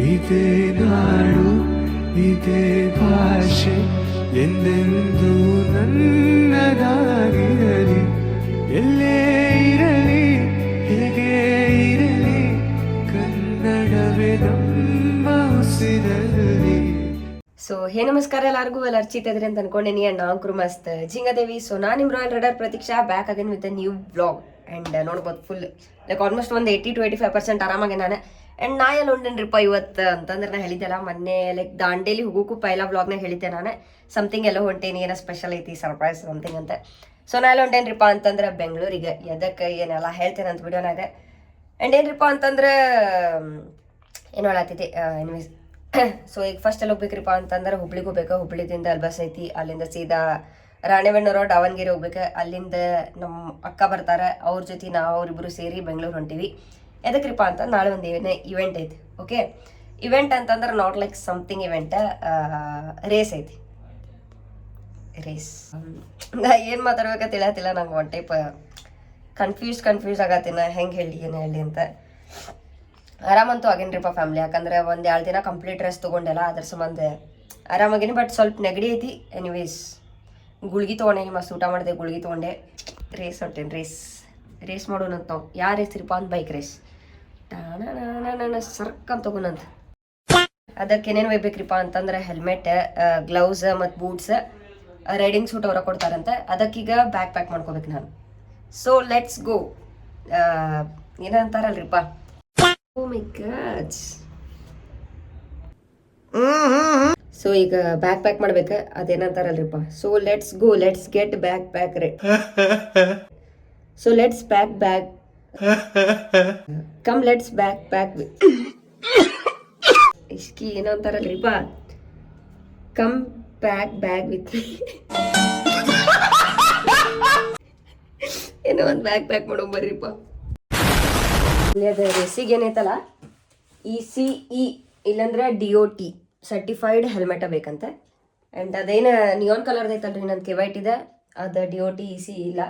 ಇದೇ ನಾಡು ಇದೇ ಭಾಷೆ ಎಂದೆಂದೂ ನನ್ನದಾಗಿರಲಿ. ಎಲ್ಲೇ ಇರಲಿ ಹೇಗೆ ಇರಲಿ ಕನ್ನಡವೇ ನಮ್ಮ ಉಸಿರಲ್ಲಿ. ಸೊ ಹೇ ನಮಸ್ಕಾರ ಎಲ್ಲರಿಗೂ, ಎಲ್ಲ ಅರ್ಚಿತ್ ಇದ್ರಿ ಅಂತ ಅನ್ಕೊಂಡೇನಿ. ಅಂಡ್ ನಾಂಕ್ರು ಮಸ್ತ್ ಜಿಂಗದೇವಿ. ಸೊ ನಾನು ನಿಮ್ಮ royal rider Prateeksha, back again with a new vlog. And ನೋಡ್ಬೋದು ಫುಲ್ ಲೈಕ್ ಆಲ್ಮೋಸ್ಟ್ ಒಂದು 80-85% ಆರಾಮಾಗಿ ನಾನು. ಆ್ಯಂಡ್ ನಾ ಎಲ್ಲ ಉಂಡೇನ್ರಿಪ್ಪ ಇವತ್ತು ಅಂತಂದ್ರೆ ನಾನು ಹೇಳಿದ್ದೆಲ್ಲ ಮೊನ್ನೆ ಲೈಕ್ ದಾಂಡೇಲಿ ಹೋಗೋಕ್ಕೂ ಪೈಲ ವ್ಲಾಗ್ನಾಗ ಹೇಳಿದ್ದೆ ನಾನು. ಸಮಥಿಂಗ್ ಎಲ್ಲ ಹೊಂಟೇನಿ, ಏನೋ ಸ್ಪೆಷಲ್ ಐತಿ, ಸರ್ಪ್ರೈಸ್ ಸಮಥಿಂಗ್ ಅಂತ. ಸೊ ನಾ ಎಲ್ಲ ಹೊಂಟೇನ್ರಿಪ್ಪ ಅಂತಂದ್ರೆ ಬೆಂಗಳೂರಿಗೆ. ಎದಕ್ಕೆ ಏನೆಲ್ಲ ಹೇಳ್ತೇನೆ ಅಂತ ವಿಡಿಯೋನಾಗ. ಆ್ಯಂಡ್ ಏನ್ರಿಪ್ಪ ಅಂತಂದ್ರೆ ಏನು ಹೇಳತ್ತೈತಿ ಎನಿವೇಸ್. ಸೊ ಈಗ ಫಸ್ಟ್ ಅಲ್ಲಿ ಹೋಗ್ಬೇಕ್ರಿಪ್ಪ ಅಂತಂದ್ರೆ ಹುಬ್ಳಿಗೆ ಹೋಗ್ಬೇಕು. ಹುಬ್ಳಿದಿಂದ ಅಲ್ಲಿ ಬಸ್ ಐತಿ, ಅಲ್ಲಿಂದ ಸೀದಾ ರಾಣೆಬೆನ್ನೂರು ದಾವಣಗೆರೆ ಹೋಗ್ಬೇಕು. ಅಲ್ಲಿಂದ ನಮ್ಮ ಅಕ್ಕ ಬರ್ತಾರೆ, ಅವ್ರ ಜೊತೆ ನಾವು ಅವರಿಬ್ಬರು ಸೇರಿ ಬೆಂಗಳೂರು ಹೊಂಟೀವಿ. ಎದಕ್ರಿಪ್ಪ ಅಂತ ನಾಳೆ ಒಂದು ಇವೆಂಟ್ ಐತಿ. ಓಕೆ, ಇವೆಂಟ್ ಅಂತಂದ್ರೆ not like something event, race ಐತಿ. ರೇಸ್ ನಾ ಏನು ಮಾತಾಡ್ಬೇಕಂತ ಹೇಳತ್ತಿಲ್ಲ, ನಂಗೆ ಒನ್ ಟೈಪ್ ಕನ್ಫ್ಯೂಸ್ ಆಗತ್ತಿನ ಹೆಂಗೆ ಹೇಳಿ ಏನು ಹೇಳಿ ಅಂತ. ಆರಾಮಂತೂ ಆಗೇನ್ರಿಪ್ಪ ಫ್ಯಾಮ್ಲಿ, ಯಾಕಂದ್ರೆ ಒಂದು 2 ದಿನ ಕಂಪ್ಲೀಟ್ ರೆಸ್ಟ್ ತೊಗೊಂಡೆಲ್ಲ, ಅದ್ರ ಸಂಬಂಧ ಆರಾಮಾಗೀನಿ. ಬಟ್ ಸ್ವಲ್ಪ ನೆಗಡಿ ಐತಿ. ಎನಿವೇಸ್ ಗುಳ್ಗಿ ತೊಗೊಂಡೇನಿ, ಮಸ್ತ್ ಊಟ ಮಾಡಿದೆ, ಗುಳ್ಗಿ ತೊಗೊಂಡೆ. ರೇಸ್ ಹೊಂಟೇನಿ, ರೇಸ್ ಮಾಡೋಣಂತ ನಾವು. ಯಾರು ರೇಸ್ರಿಪ್ಪ ಅಂತ ಬೈಕ್ ರೇಸ್. ನನ್ನ ಸರ್ಕಂತ ತಗೋಣಂತ. ಅದಕ್ಕೆ ಏನೇನು ಒಯ್ಬೇಕ್ರಿಪ್ಪ ಅಂತಂದ್ರೆ ಹೆಲ್ಮೆಟ್, ಗ್ಲೌಸ್ ಮತ್ತು ಬೂಟ್ಸ್, ರೈಡಿಂಗ್ ಸೂಟ್ ಅವರ ಕೊಡ್ತಾರಂತೆ. ಅದಕ್ಕೀಗ ಬ್ಯಾಗ್ ಪ್ಯಾಕ್ ಮಾಡ್ಕೋಬೇಕು ನಾನು. So let's go. ಏನಂತಾರಲ್ರಿಪ್ಪ, ಓ ಮೈ ಗಾಡ್. ಸೊ ಈಗ ಬ್ಯಾಗ್ ಪ್ಯಾಕ್ ಮಾಡ್ಬೇಕು, ಅದೇನಂತಾರಲ್ರಿಪ್ಪ. So let's go, let's get bag pack ready. So let's pack bag, come let's bag pack. ಇಸ್ಕಿ ಏನಂತಾರಲ್ರಿಪ್ಪ, ಕಮ್ ಪ್ಯಾಕ್ ಬ್ಯಾಗ್ ವಿತ್. ಏನೋ ಒಂದು ಬ್ಯಾಗ್ ಪ್ಯಾಕ್ ಮಾಡೋ ಬರ್ರಿಪ್ಪ. ಅದು ರೇಸಿಗೆ ಏನೈತಲ್ಲ, ECE ಇಲ್ಲಂದ್ರೆ DOT ಸರ್ಟಿಫೈಡ್ ಹೆಲ್ಮೆಟ ಬೇಕಂತೆ. ಆ್ಯಂಡ್ ಅದೇನು ನಿಯಾನ್ ಕಲರ್ದು ಐತಲ್ರಿ, ನನ್ನ KYT ಇದೆ, ಅದು DOT ECE ಇಲ್ಲ.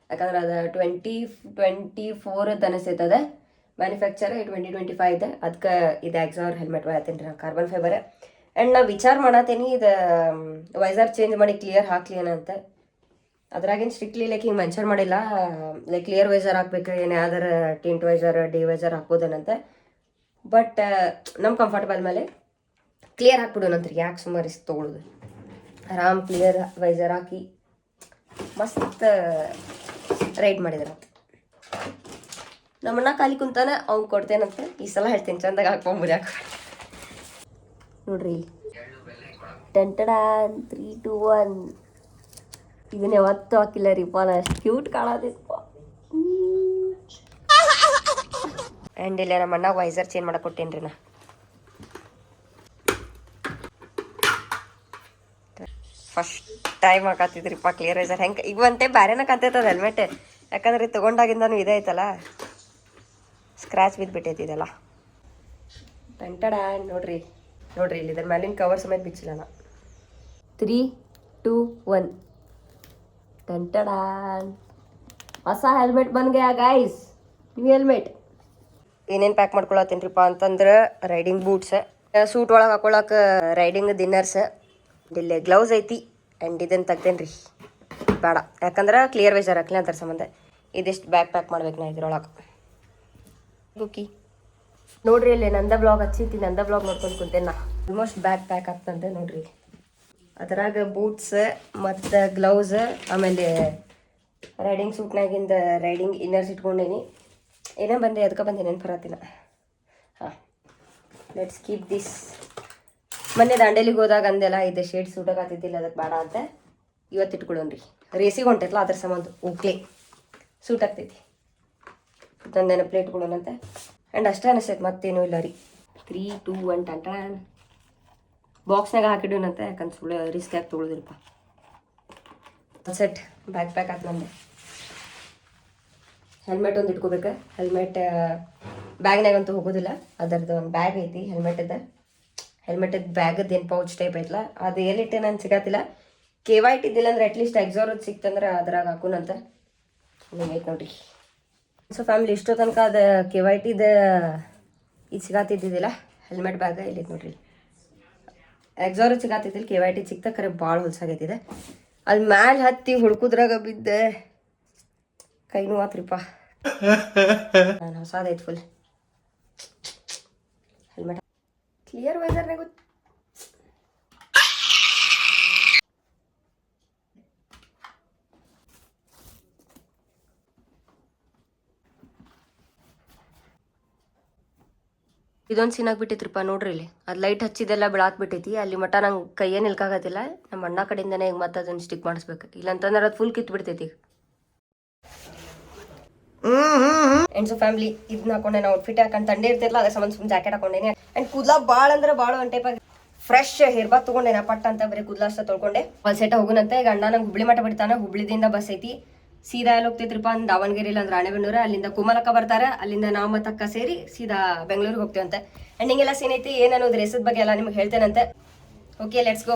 ಯಾಕಂದ್ರೆ ಅದು 2024 ಅನಿಸ್ತೈತದೆ. ಮ್ಯಾನುಫ್ಯಾಕ್ಚರ್ 2025 ಇದೆ. ಅದಕ್ಕೆ ಇದು ಎಕ್ಸಾರ್ ಹೆಲ್ಮೆಟ್ ಹೇಳ್ತೀನಿ ರೀ, ಕಾರ್ಬನ್ ಫೈಬರ್. ಆ್ಯಂಡ್ ನಾ ವಿಚಾರ ಮಾಡತ್ತೇನಿ ಇದು ವೈಸರ್ ಚೇಂಜ್ ಮಾಡಿ ಕ್ಲಿಯರ್ ಹಾಕ್ಲಿ ಏನಂತ. ಅದ್ರಾಗೇನು ಸ್ಟ್ರಿಕ್ಟ್ಲಿ ಲೈಕ್ ಹಿಂಗೆ ಮೆನ್ಷನ್ ಮಾಡಿಲ್ಲ, ಲೈಕ್ ಕ್ಲಿಯರ್ ವೈಸರ್ ಹಾಕ್ಬೇಕು, ಏನು ಯಾವ್ದಾರ ಟಿಂಟ್ ವೈಸರ್ ಡಿ ವೈಸರ್ ಹಾಕ್ಬೋದೇನಂತೆ. ಬಟ್ ನಮ್ಮ ಕಂಫರ್ಟಬಲ್ ಮೇಲೆ ಕ್ಲಿಯರ್ ಹಾಕ್ಬಿಡೋಣಂತ್ರಿ, ಯಾಕೆ ಸುಮಾರು ರಿಸ್ಕ್ ತೊಗೊಳೋದು. ಆರಾಮ್ ಕ್ಲಿಯರ್ ವೈಸರ್ ಹಾಕಿ ಮಸ್ತ್ ರೈಡ್ ಮಾಡಿದ್ರ. ನಮ್ಮಣ್ಣ ಖಾಲಿ ಕುಂತಾನೆ, ಅವ್ನು ಕೊಡ್ತೇನಂತೆ. ಈ ಸಲ ಹೇಳ್ತೀನಿ, ಚಂದಾಗ ಹಾಕ್ಕೊಂಬುದು. ಯಾಕೆ ನೋಡ್ರಿ ಇಲ್ಲಿ 3, 2, 1. ಇದನ್ನ ಯಾವತ್ತೂ ಹಾಕಿಲ್ಲ ರೀಪ್ಪ, ನಾ ಅಷ್ಟು ಕ್ಯೂಟ್ ಕಾಣೋದಿಪ್ಪ. ಆ್ಯಂಡ್ ಇಲ್ಲ ನಮ್ಮ ಅಣ್ಣ ವೈಸರ್ ಚೇಂಜ್ ಮಾಡಕ್ಕೆ ಕೊಟ್ಟೇನ್ರಿ ನಾ. ಫಸ್ಟ್ ಟೈಮ್ ಹಾಕತ್ತಿದ್ರಿಪ್ಪ ಕ್ಲಿಯರ್ ವೈಸರ್. ಹೆಂಗೆ ಈಗ ಒಂಟೆ ಬ್ಯಾರೇನ ಕಾಣ್ತೈತದ ಹೆಲ್ಮೆಟ್, ಯಾಕಂದ್ರೆ ತೊಗೊಂಡಾಗಿಂದನೂ ಇದೇ ಐತಲ್ಲ, ಸ್ಕ್ರ್ಯಾಚ್ ಬಿದ್ದುಬಿಟ್ಟೈತಿ ಇದೆಲ್ಲ. ನೋಡ್ರಿ ಇಲ್ಲಿ ಇದ್ರ ಮೇಲಿನ ಕವರ್ ಸಮೇತ ಬಿಚ್ಚಿಲ್ಲ ನಾ. 3, 2, 1. ಹೊಸ ಹೆಲ್ಮೆಟ್ ಬಂದ್ಗೆ ಗೈಸ್, ನ್ಯೂ ಹೆಲ್ಮೆಟ್. ಏನೇನು ಪ್ಯಾಕ್ ಮಾಡ್ಕೊಳತ್ತೀನಿರಿಪ್ಪ ಅಂತಂದ್ರೆ ರೈಡಿಂಗ್ ಬೂಟ್ಸ್, ಸೂಟ್ ಒಳಗೆ ಹಾಕೊಳಕ್ಕೆ ರೈಡಿಂಗ್ ದಿನ್ನರ್ಸ್, ಇಲ್ಲಿ ಗ್ಲೌಸ್ ಐತಿ. ಆ್ಯಂಡ್ ಇದನ್ನು ತೆಗ್ದೇನಿ ರೀ, ಬೇಡ ಯಾಕಂದ್ರೆ ಕ್ಲಿಯರ್ ವೈಸರ್ ಹಾಕ್ಲಿ ಅಂತಾರೆ ಸಂಬಂಧ. ಇದಿಷ್ಟು ಬ್ಯಾಗ್ ಪ್ಯಾಕ್ ಮಾಡ್ಬೇಕು ನಾ ಇದ್ರೊಳಗೆ. ಬುಕ್ಕಿ ನೋಡ್ರಿ, ಇಲ್ಲಿ ನಂದ ಬ್ಲಾಗ್ ಹಚ್ಚಿತಿ, ನಂದ ಬ್ಲಾಗ್ ನೋಡ್ಕೊಂಡು ಕುಂತೇನೆ ನಾ. ಆಲ್ಮೋಸ್ಟ್ ಬ್ಯಾಗ್ ಪ್ಯಾಕ್ ಆಗ್ತಂತೆ ನೋಡ್ರಿ. ಅದರಾಗ ಬೂಟ್ಸ್ ಮತ್ತು ಗ್ಲೌಸ್, ಆಮೇಲೆ ರೈಡಿಂಗ್ ಸೂಟ್ನಾಗಿಂದ ರೈಡಿಂಗ್ ಇನ್ನರ್ಸ್ ಇಟ್ಕೊಂಡೇನಿ. ಏನೇ ಬಂದೆ ಅದಕ್ಕೆ ಬಂದೆ ನೆನಪು ಬರತ್ತಿನ. ಹಾಂ, ಲೆಟ್ಸ್ ಕೀಪ್ ದಿಸ್. ಮೊನ್ನೆ ದಾಂಡೇಲಿಗೆ ಹೋದಾಗ ಅಂದೆಲ್ಲ ಇದು ಶೇಡ್ ಸೂಟಾಗಿ ಆಗ್ತಿದ್ದಿಲ್ಲ, ಅದಕ್ಕೆ ಬೇಡ ಅಂತ ಇವತ್ತು ಇಟ್ಕೊಳ್ಳೋಣ್ರಿ. ರೇಸಿಗೆ ಹೊಂಟೈತಲ್ಲ ಅದ್ರ ಸಂಬಂಧ ಓಕೆ ಸೂಟ್ ಆಗ್ತೈತಿ. ತಂದೇನ ಪ್ಲೇಟ್ ಇಟ್ಕೊಳ್ಳೋಣಂತೆ. ಆ್ಯಂಡ್ ಅಷ್ಟೇ ಅನಿಸ್ತೈತೆ, ಮತ್ತೇನೂ ಇಲ್ಲ ರೀ. 3, 2, 1 ಟಂಟಾನ್. ಬಾಕ್ಸ್ನಾಗ ಹಾಕಿಡೋಣಂತೆ, ಯಾಕಂದ್ರೆ ಸುಳ್ಳು ರಿಸ್ಕ್ ಯಾಕೆ ತೊಗೊಳೋದಿಲ್ಲಪ್ಪ. ಸೆಟ್ ಬ್ಯಾಗ್ ಪ್ಯಾಕ್ ಆಯ್ತು ನಂದೆ. ಹೆಲ್ಮೆಟ್ ಒಂದು ಇಟ್ಕೋಬೇಕು. ಹೆಲ್ಮೆಟ್ ಬ್ಯಾಗ್ನಾಗಂತೂ ಹೋಗೋದಿಲ್ಲ, ಅದರದ್ದು ಒಂದು ಬ್ಯಾಗ್ ಐತಿ ಹೆಲ್ಮೆಟದ ಬ್ಯಾಗದ್ದು ಏನು ಪೌಚ್ ಟೈಪ್ ಐತಲ್ಲ, ಅದು ಎಲ್ಲಿಟ್ಟೆ ನಾನು ಸಿಗತ್ತಿಲ್ಲ. KYT ಇದ್ದಿಲ್ಲ ಅಂದ್ರೆ ಅಟ್ಲೀಸ್ಟ್ ಎಕ್ಸಾರದ್ದು ಸಿಕ್ತಂದ್ರೆ ಅದ್ರಾಗ ಹಾಕೋಣಂತ. ಹಿಂಗೈತೆ ನೋಡ್ರಿ. ಸೊ ಫ್ಯಾಮಿಲಿ, ಇಷ್ಟೋ ತನಕ ಅದು KYTದ ಇದು ಸಿಗತ್ತಿದ್ದಿದ್ದಿಲ್ಲ ಹೆಲ್ಮೆಟ್ ಬ್ಯಾಗ್ ಇಲ್ಲಿ ನೋಡ್ರಿ. ಎಕ್ಸಾರು ಸಿಗತ್ತೈತಿಲ್ಲ, KYT ಸಿಕ್ತ ಖರೆ ಭಾಳ ಹೊಲ್ಸಾಗೈತಿದೆ. ಅಲ್ಲಿ ಮ್ಯಾಲೆ ಹತ್ತಿ ಹುಡ್ಕುದ್ರಾಗ ಬಿದ್ದೆ ಕೈ ನೋವಾತ್ರಿಪ್ಪ. ನಾನು ಹೊಸಾದೈತೆ ಫುಲ್ ಹೆಲ್ಮೆಟ್. ಕ್ಲಿಯರ್ ವೈಸರ್ನಾಗ ಇದೊಂದು ಸೀನ್ ಆಗ್ಬಿಟ್ಟಿತ್ರಿಪ್ಪ ನೋಡ್ರಿ. ಇಲ್ಲಿ ಅದು ಲೈಟ್ ಹಚ್ಚಿದೆಲ್ಲ ಬಿಡಾಕ್ಬಿಟ್ಟೈತಿ. ಅಲ್ಲಿ ಮಟ್ಟ ನಂಗೆ ಕೈಯೇ ನಿಲ್ಕಾಗತ್ತಿಲ್ಲ. ನಮ್ಮ ಅಣ್ಣ ಕಡೆಯಿಂದನೇ ಈಗ ಮತ್ತೆ ಅದನ್ನು ಸ್ಟಿಕ್ ಮಾಡಿಸ್ಬೇಕು, ಇಲ್ಲಂತಂದ್ರೆ ಅದು ಫುಲ್ ಕಿತ್ತು ಬಿಡ್ತೈತಿ. ಎಂಡ್ ಸೊ ಫ್ಯಾಮಿಲಿ ಇದನ್ನ ಹಾಕೊಂಡೆ ನಾವು ಔಟ್ಫಿಟ್ ಹಾಕೊಂಡು ತಂಡೆ ಇರ್ತಿರ್ಲ, ಅದ್ರ ಸಂಬಂಧ ಸುಮ್ಮನೆ ಜಾಕೆಟ್ ಹಾಕೊಂಡೇನೆ. ಆ್ಯಂಡ್ ಕೂದಲ ಭಾಳ ಅಂದ್ರೆ ಭಾಳ ಒಂದು ಟೈಪ್ ಆಗಿ ಫ್ರೆಶ್ ಹೇರ್ ಬಾತ್ ತೊಗೊಂಡೇನ ಪಟ್ಟ ಅಂತ ಬರೀ ಕೂದಲ ಅಷ್ಟ ತೊಳ್ಕೊಂಡೆ. ಅಲ್ಲಿ ಸೆಟ್ ಹೋಗುನಂತೆ. ಈಗ ಅಣ್ಣ ನಂಗೆ ಹುಬ್ಳಿ ಮಠ ಬಿಡ್ತಾನೆ. ಹುಬ್ಳಿದಿಂದ ಬಸ್ ಐತಿ, ಸೀದಾ ಎಲ್ಲಿ ಹೋಗ್ತೈತ್ರಿಪ್ಪ ಅಂದ್ ದಾವಣಗೆರೆ ಇಲ್ಲ ಅಂದ್ರೆ ರಾಣೆಬೆನ್ನೂರು. ಅಲ್ಲಿಂದ ಕುಮಲಕ್ಕ ಬರ್ತಾರೆ, ಅಲ್ಲಿಂದ ನಾವು ಮತ್ತೆ ಅಕ್ಕ ಸೇರಿ ಸೀದಾ ಬೆಂಗಳೂರಿಗೆ ಹೋಗ್ತೇವಂತೆ. ಆ್ಯಂಡ್ ಹಿಂಗೆಲ್ಲ ಸೀನ್ ಐತಿ, ಏನು ಅನ್ನೋದು ರೇಸದ ಬಗ್ಗೆ ಎಲ್ಲ ನಿಮ್ಗೆ ಹೇಳ್ತೇನಂತೆ. Okay let's go.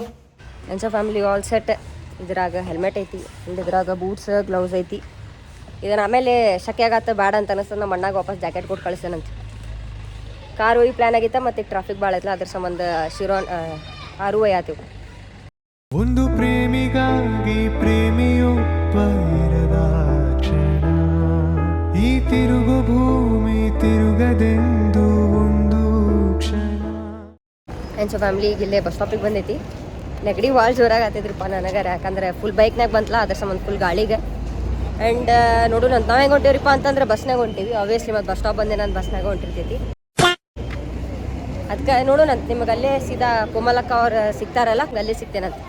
And so family all set. ಇದ್ರಾಗ ಹೆಲ್ಮೆಟ್ ಐತಿ, ಆ್ಯಂಡ್ ಇದ್ರಾಗ ಬೂಟ್ಸ್ ಗ್ಲೌಸ್ ಐತಿ. ಇದನ್ನ ಆಮೇಲೆ ಶಕೆ ಆಗತ್ತ ಬೇಡ ಅಂತ ಅನಿಸ್ತದೆ. ನಮ್ಮ ಅಣ್ಣಾಗ ವಾಪಸ್ ಜಾಕೆಟ್ ಕೊಟ್ಟು ಕಳಿಸ್ತೇನಂತೆ. ಕಾರು ಹೋಗಿ ಪ್ಲ್ಯಾನ್ ಆಗಿತ್ತ, ಮತ್ತು ಟ್ರಾಫಿಕ್ ಭಾಳ ಐತಲ್ಲ ಅದ್ರ ಸಂಬಂಧ ಶಿರೋನ್ ಕಾರು ಒಯ್ಯಾತೀವಿ. ಒಂದು ಪ್ರೇಮಿಗಾಗಿ ಪ್ರೇಮಿಯೊಬ್ಬ ಇರದ ಕ್ಷಣ, ಈ ತಿರುಗು ಭೂಮಿ ತಿರುಗದೆಂದು ಒಂದು ಕ್ಷಣ. ಆ್ಯಂಡ್ ಸೊ ಫ್ಯಾಮಿಲಿ ಈಗ ಇಲ್ಲೇ ಬಸ್ ಸ್ಟಾಪಿಗೆ ಬಂದೈತಿ. ನೆಗಡಿ ಭಾಳ ಜೋರಾಗಿ ಆತೈತ್ರಿಪ್ಪ ನನಗಾರ, ಯಾಕಂದ್ರೆ ಫುಲ್ ಬೈಕ್ನಾಗ ಬಂತಲ್ಲ ಅದ್ರ ಸಂಬಂಧ ಫುಲ್ ಗಾಳಿಗೆ. ಆ್ಯಂಡ್ ನೋಡೋಣ ನಾವು ಹೆಂಗೆ ಹೊಂಟೇವ್ರಿಪ್ಪ ಅಂತಂದ್ರೆ ಬಸ್ನಾಗ ಹೊಂಟೀವಿ. ಆಬ್ವಿಯಸ್ಲಿ ಮತ್ತು ಬಸ್ ಸ್ಟಾಪ್ ಬಂದೆ ನಾನು ಬಸ್ನಾಗ ಹೊಂಟಿರ್ತೈತಿ. ಅದಕ್ಕೆ ನೋಡೋಣ ನಿಮಗೆ ಅಲ್ಲೇ ಸೀದಾ ಕೋಮಲಕ್ಕ ಅವ್ರು ಸಿಗ್ತಾರಲ್ಲ, ಅಲ್ಲೇ ಸಿಗ್ತೇನಂತ.